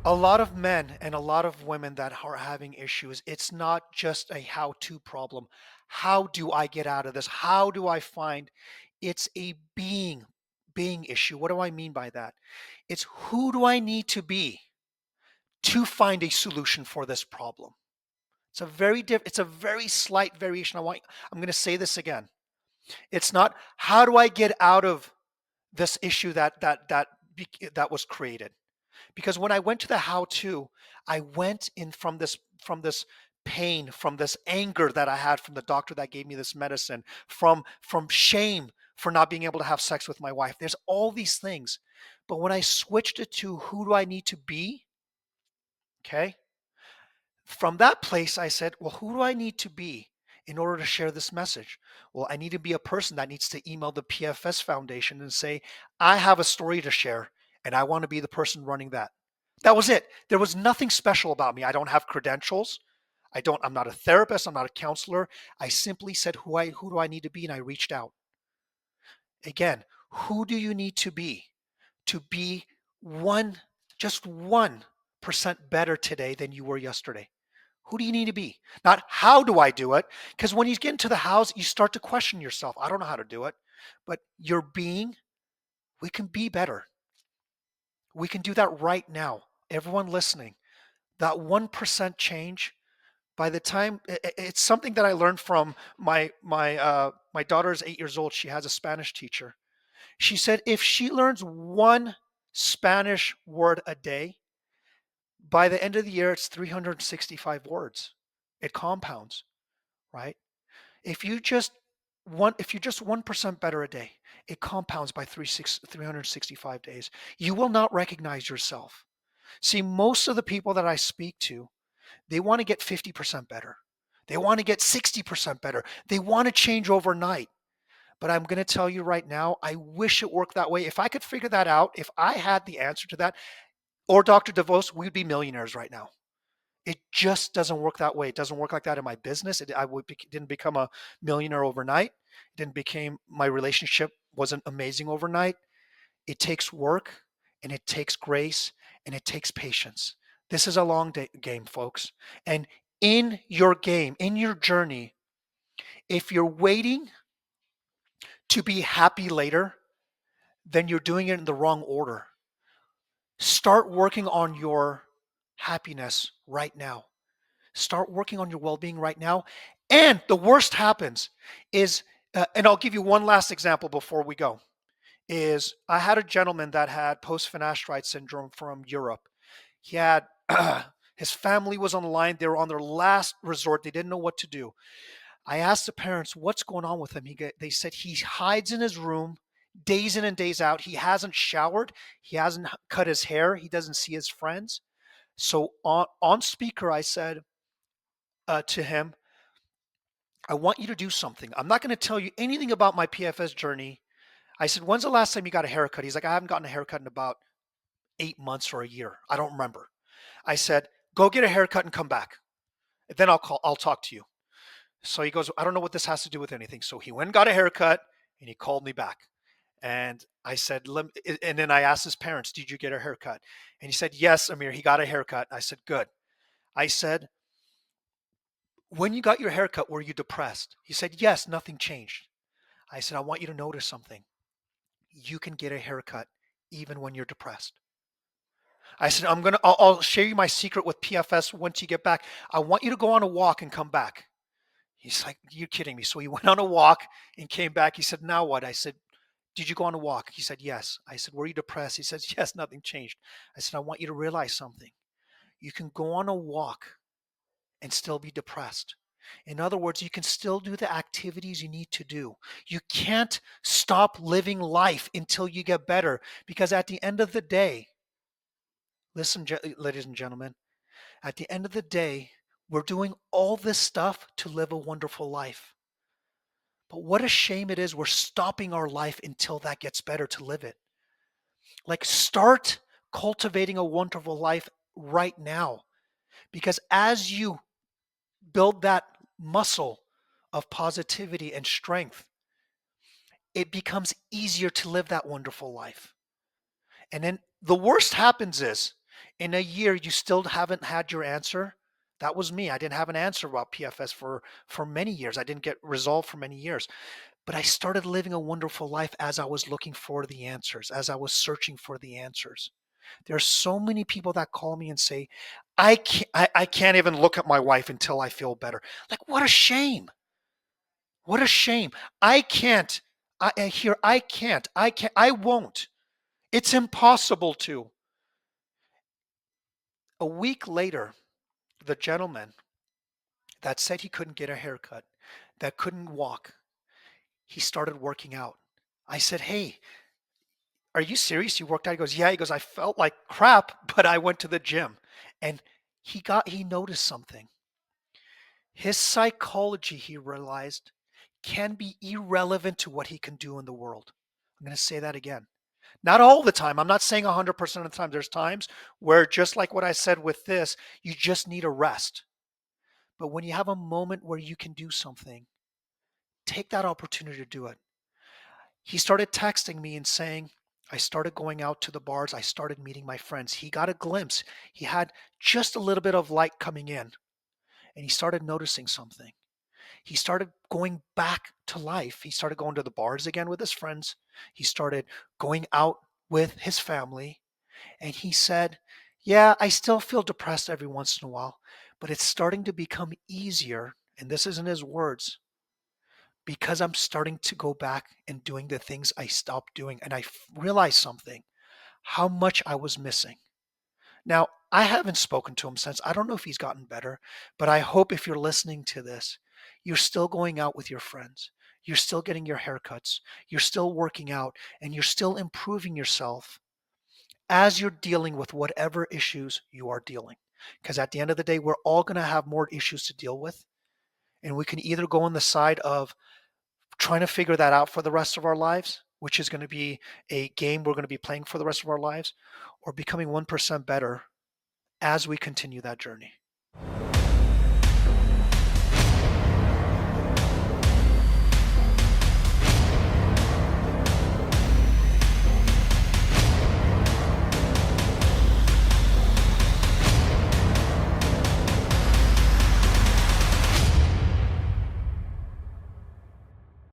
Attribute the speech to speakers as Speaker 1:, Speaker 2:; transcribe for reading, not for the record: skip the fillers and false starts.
Speaker 1: A lot of men and a lot of women that are having issues, it's not just a how-to problem. How do I get out of this? How do I find it's a being issue. What do I mean by that? It's who do I need to be to find a solution for this problem? It's a very slight variation. I'm going to say this again. It's not how do I get out of this issue that was created. Because when I went to the how to, I went in from this pain, from this anger that I had from the doctor that gave me this medicine, from shame for not being able to have sex with my wife. There's all these things. But when I switched it to who do I need to be, okay? From that place, I said, well, who do I need to be in order to share this message? Well, I need to be a person that needs to email the PFS Foundation and say, I have a story to share, and I want to be the person running that. That was it. There was nothing special about me. I don't have credentials. I'm not a therapist. I'm not a counselor. I simply said who do I need to be? And I reached out. Again, who do you need to be one, just 1% better today than you were yesterday? Who do you need to be? Not how do I do it? Because when you get into the hows, you start to question yourself. I don't know how to do it. But your being, we can be better. We can do that right now. Everyone listening, that 1% change, by the time it's something that I learned from my daughter's 8 years old. She has a Spanish teacher. She said if she learns one Spanish word a day, by the end of the year, it's 365 words. It compounds, right? If you just if you're just 1% better a day, it compounds by 365 days. You will not recognize yourself. See, most of the people that I speak to, they want to get 50% better. They want to get 60% better. They want to change overnight. But I'm going to tell you right now, I wish it worked that way. If I could figure that out, if I had the answer to that, or Dr. Devos, we'd be millionaires right now. It just doesn't work that way. It doesn't work like that in my business. Didn't become a millionaire overnight. It didn't became my relationship wasn't amazing overnight. It takes work and it takes grace and it takes patience. This is a long game, folks. And in your game, in your journey, if you're waiting to be happy later, then you're doing it in the wrong order. Start working on your happiness right now. Start working on your well-being right now. And the worst happens is, and I'll give you one last example before we go, is I had a gentleman that had post-finasteride syndrome from Europe. He had, his family was on the line. They were on their last resort. They didn't know what to do. I asked the parents, what's going on with him? They said he hides in his room days in and days out. He hasn't showered. He hasn't cut his hair. He doesn't see his friends. So on speaker, I said to him, I want you to do something. I'm not going to tell you anything about my PFS journey. I said, when's the last time you got a haircut? He's like, I haven't gotten a haircut in about 8 months or a year. I don't remember. I said, go get a haircut and come back. Then I'll talk to you. So he goes, I don't know what this has to do with anything. So he went and got a haircut and he called me back. And I said, and then I asked his parents, did you get a haircut? And he said, yes, Amir, he got a haircut. I said, good. I said, when you got your haircut, were you depressed? He said, yes, nothing changed. I said, I want you to notice something. You can get a haircut even when you're depressed. I said, I'll share you my secret with PFS once you get back. I want you to go on a walk and come back. He's like, you're kidding me. So he went on a walk and came back. He said, now what? I said, did you go on a walk? He said, yes. I said, were you depressed? He says, yes, nothing changed. I said, I want you to realize something. You can go on a walk and still be depressed. In other words, you can still do the activities you need to do. You can't stop living life until you get better, because at the end of the day, listen, ladies and gentlemen, at the end of the day, we're doing all this stuff to live a wonderful life. But what a shame it is we're stopping our life until that gets better to live it. Like, start cultivating a wonderful life right now, because as you build that muscle of positivity and strength, it becomes easier to live that wonderful life. And then the worst happens is In a year, you still haven't had your answer. That was me. I didn't have an answer about PFS for many years. I didn't get resolved for many years. But I started living a wonderful life as I was looking for the answers, as I was searching for the answers. There's so many people that call me and say, I can't even look at my wife until I feel better. Like, what a shame. What a shame. I can't. I hear I can't, I won't. It's impossible to. A week later, the gentleman that said he couldn't get a haircut, that couldn't walk, he started working out. I said, "Hey, are you serious? You worked out?" He goes, "Yeah." He goes, "I felt like crap, but I went to the gym." And he noticed something. His psychology, he realized, can be irrelevant to what he can do in the world. I'm going to say that again. Not all the time. I'm not saying 100% of the time. There's times where, just like what I said with this, you just need a rest. But when you have a moment where you can do something, take that opportunity to do it. He started texting me and saying, I started going out to the bars. I started meeting my friends. He got a glimpse. He had just a little bit of light coming in, and he started noticing something. He started going back to life. He started going to the bars again with his friends. He started going out with his family. And he said, "Yeah, I still feel depressed every once in a while, but it's starting to become easier." And this isn't his words, because I'm starting to go back and doing the things I stopped doing. And realized something, how much I was missing. Now, I haven't spoken to him since. I don't know if he's gotten better, but I hope if you're listening to this, you're still going out with your friends. You're still getting your haircuts. You're still working out, and you're still improving yourself as you're dealing with whatever issues you are dealing. Because at the end of the day, we're all going to have more issues to deal with. And we can either go on the side of trying to figure that out for the rest of our lives, which is going to be a game we're going to be playing for the rest of our lives, or becoming 1% better as we continue that journey.